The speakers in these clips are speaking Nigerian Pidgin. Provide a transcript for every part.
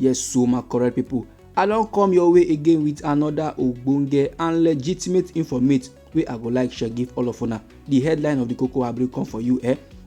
Yes, so my correct people, I don come your way again with another ogbonge and legitimate informate wey I go like share give all of una. The headline of the koko Abure come for you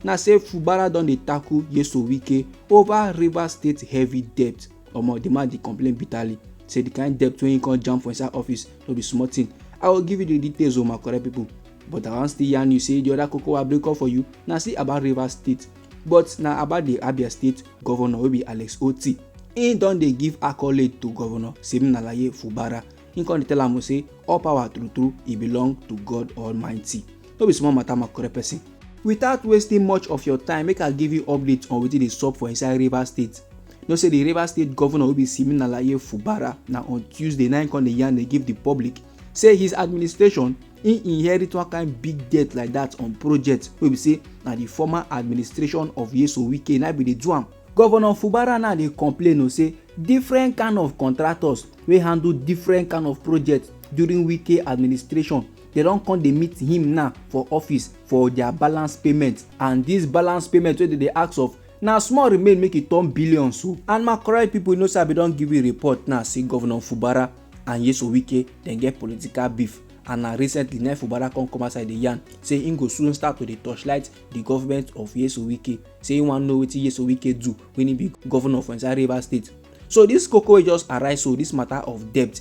na say Fubara don dey tackle Wike over Rivers State heavy debt. Omo, the man dey complain bitterly say the kind debt wey he come jam for inside office no be small thing. I will give you the details, my correct people, but I wan still yarn you say the other koko Abure come for you na still about Rivers State, but na about the Abia State governor wey be Alex Oti. He don dey give accolade to Governor Siminalayi Fubara. He come dey tell am say all power true e belong to God Almighty. No be small matter, my correct person. Without wasting much of your time, make I give you update on wetin dey sup for inside Rivers State. You know say the Rivers State governor wey be Siminalayi Fubara na on Tuesday na come dey yarn dey give the public say his administration he inherit one kind big debt like that on project wey be say na the former administration of Wike na be dey do am. Governor Fubara now dey complain say different kind of contractors wey handle different kind of projects during Wike administration, they don come dey meet him now for office for their balance payment, and this balance payment wey they dey ask of na small remain make e turn billions o. And my correct people, you know say I don give you report now say Governor Fubara and Wike dem get political beef, and na recently na Fubara come outside the yarn say him go soon start to dey torchlight the government of Wike, say he wan know wetin Wike do when he be governor for inside Rivers State. So this koko wey just arise, so this matter of debt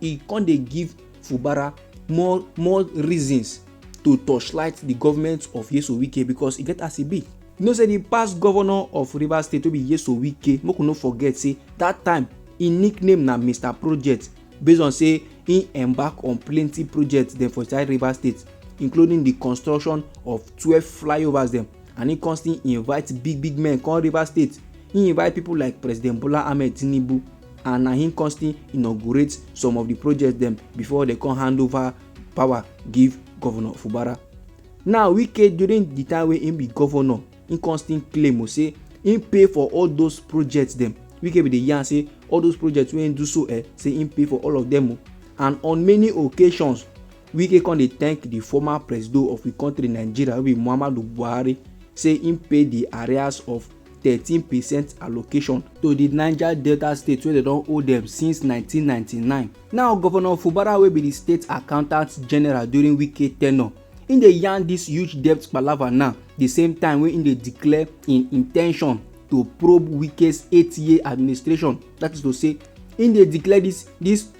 e come dey give Fubara more reasons to torchlight the government of Wike, because e get as e be. You know say the past governor of Rivers State wey be Wike, make we no forget say that time him nickname na Mr. Project, based on say he embark on plenty projects dem for inside Rivers State, including the construction of 12 flyovers dem, and he constantly invite big men come Rivers State. He invite people like President Bola Ahmed Tinubu, and na him constantly inaugurate some of the projects dem before they come hand over power give Governor Fubara. Now Wike, during the time wey him be governor, he constantly claim say he pay for all those projects dem. Wike be dey yarn say all those projects wey him do so say him pay for all of them. And on many occasions Wike come dey thank the former president of the country Nigeria wey be Muhammadu Buhari, say him pay the arrears of 13% allocation to the Niger Delta state wey they don owe them since 1999. Now Governor Fubara wey be the state accountant general during Wike tenure, in dey yarn this huge debt palava now, the same time wey in dey declare in intention to probe Wike's 8-year administration. That is to say, in dey declare this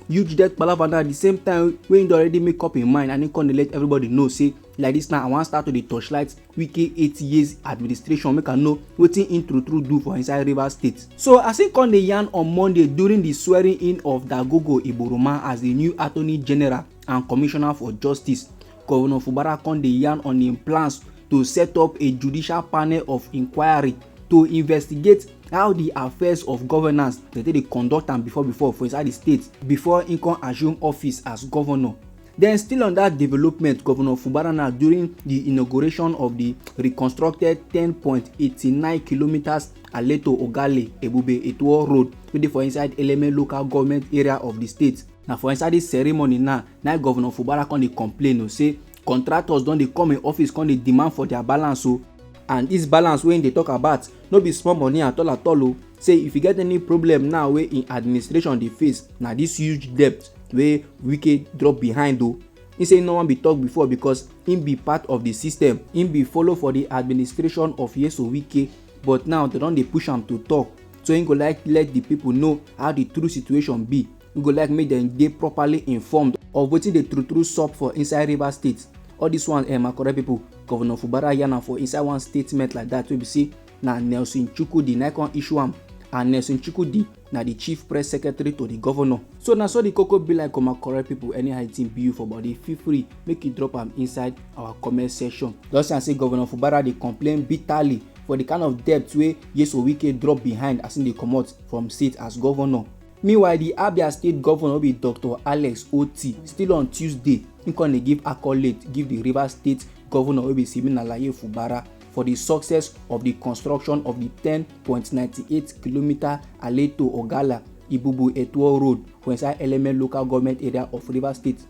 huge debt palava now, the same time wey in already make up in mind, and he come dey let everybody know say like this now I wan start to dey torchlight Wike 8 years administration, make I know wetin in true do for inside Rivers State. So as he come dey yarn on Monday during the swearing in of Dagogo Iboroma as the new Attorney General and Commissioner for Justice, Governor Fubara come dey yarn on him plans to set up a judicial panel of inquiry to investigate how the affairs of governance they conduct am before for inside the state before he come assume office as governor. Then still on that development, Governor Fubara now during the inauguration of the reconstructed 10.89 kilometers Aleto Ogale Ebube Etuo Road wey dey for inside Eleme local government area of the state. Now for inside this ceremony now Governor Fubara come dey complain say contractors don dey come in office come dey demand for their balance and this balance wey they talk about no be small money at all. Say if you get any problem now wey in administration dey face, na this huge debt wey Wike drop behind he say no one be talk before because him be part of the system, him be follow for the administration of Wike, but now they don dey push am to talk, so he go like let the people know how the true situation be. He go like make them dey properly informed of wetin the true sup for inside Rivers State. All this one my correct people, Governor Fubara yarn for inside one statement like that wey be say na Nelson Chukwudi na come issue am, and Nelson Chukwudi na the chief press secretary to the governor. So na so the koko be like, my correct people, anyhow it be you for body, feel free make you drop am inside our comment section. Just say Governor Fubara dey complain bitterly for the kind of debt wey Wike drop behind as in dey comot from state as governor. Meanwhile, the Abia State governor be Dr. Alex Oti still on Tuesday, he come dey give accolade give the Rivers State governor wey be Siminalayi Fubara for the success of the construction of the 10.98 kilometer Aleto Ogala Ibubu Etuo Road for inside Eleme local government area of Rivers State.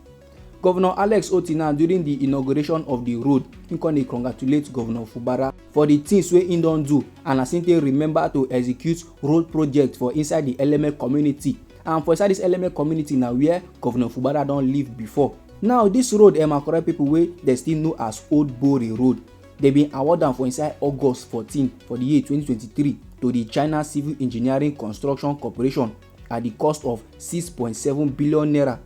Governor Alex Oti now during the inauguration of the road, he come dey congratulate Governor Fubara for the things wey im don do, and as im take remember to execute road project for inside the Eleme community. And for inside this Eleme community na where Governor Fubara don live before. Now this road my correct people wey dem still know as Old Bori Road, they been award am for inside August 14 for the year 2023 to the China Civil Engineering Construction Corporation at the cost of 6.7 billion naira.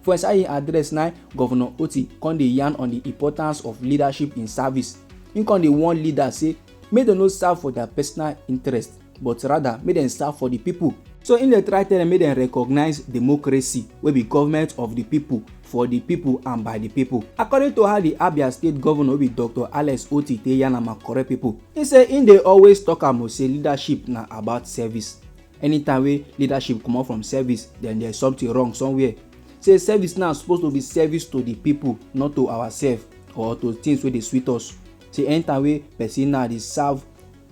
For inside im address na, Governor Oti come dey yarn on the importance of leadership in service. Im come dey warn leaders say make dem no serve for their personal interest, but rather make dem serve for the people. So im dey try tell dem make dem recognize democracy wey be government of the people, for the people and by the people. According to how the Abia State Governor wey be Dr. Alex Oti take yarn am correct people, he say im dey always talk am say leadership na about service. Anytime wey leadership comot from service, then there is something wrong somewhere. Say service now suppose to be service to the people, not to ourselves or to things wey dey sweet us. Say anytime wey person now dey serve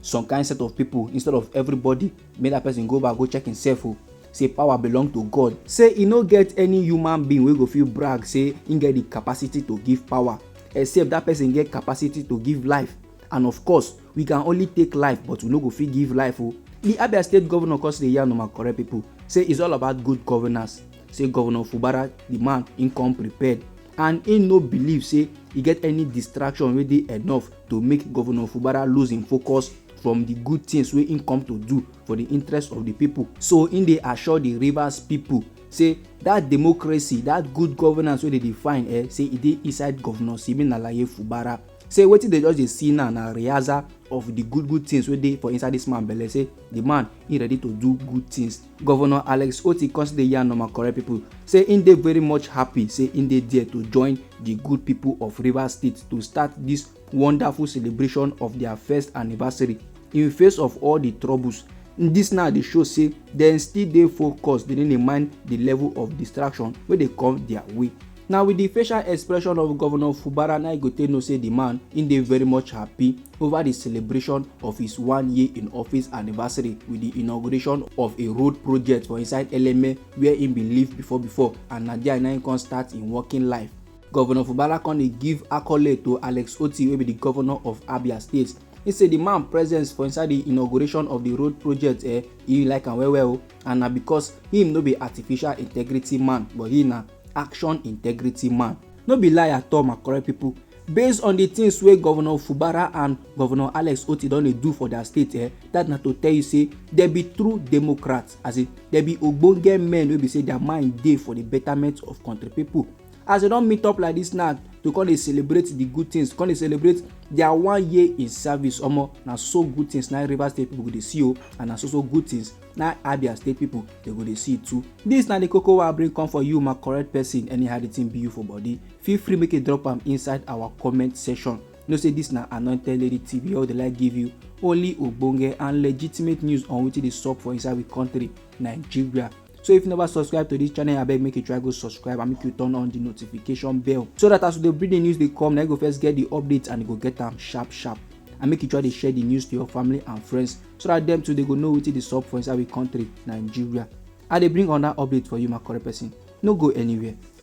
some kind set of people instead of everybody, make that person go back go check himself. Say power belong to God. Say e no get any human being wey go feel brag say im get the capacity to give power, except that person get capacity to give life. And of course we can only take life, but we no go fit give life. The Abia State Governor cause the yarn my correct people, say it's all about good governance. Say Governor Fubara, the man, im come prepared, and im no believe say e get any distraction wey dey enough to make Governor Fubara lose im focus from the good things wey im come to do for the interest of the people. So im dey assure the Rivers people say that democracy, that good governance wey dey define say e dey inside Governor Siminalayi Fubara. Say wetin dey just dey see now na rehearsal of the good things wey dey for inside this man belle. Say the man im ready to do good things. Governor Alex Oti consider yarn normal correct people, say im dey very much happy say im dey there to join the good people of Rivers State to start this wonderful celebration of their first anniversary in face of all the troubles. This now dey show say dem still dey focused, dem dey mind the level of distraction wey dey come their way. Now with the facial expression of Governor Fubara, na you go take know say the man im dey very much happy over the celebration of his 1 year in office anniversary with the inauguration of a road project for inside Eleme where im bin live before, and na there im come start im working life. Governor Fubara come dey give accolade to Alex Oti wey be the governor of Abia State. He say the man presence for inside the inauguration of the road project he like am well, and na because him no be artificial integrity man, but he na action integrity man. No be lie at all my correct people. Based on the things wey Governor Fubara and Governor Alex Oti don dey do for their state, that na to tell you say they be true democrats, as in they be ogbonge men wey be say their mind dey for the betterment of country people. As they don meet up like this now to come dey celebrate the good things, come dey celebrate their 1 year in service, na so good things na Rivers State people go dey see, and na so good things na Abia State people they go dey see too. This na the koko wey I bring come for you my correct person. Anyhow the thing be you for body, feel free make a drop am inside our comment section. You know say this na Anointed Lady TV, all they like give you only ogbonge and legitimate news on wetin dey sup for inside we country Nigeria. So if you never subscribe to this channel, I beg make you try go subscribe and make you turn on the notification bell, so that as they bring the news they come, now you go first get the updates and you go get them sharp. And make you try to share the news to your family and friends, so that them too they go know wetin dey sup for inside we country Nigeria. And they bring on that update for you my correct person. No go anywhere.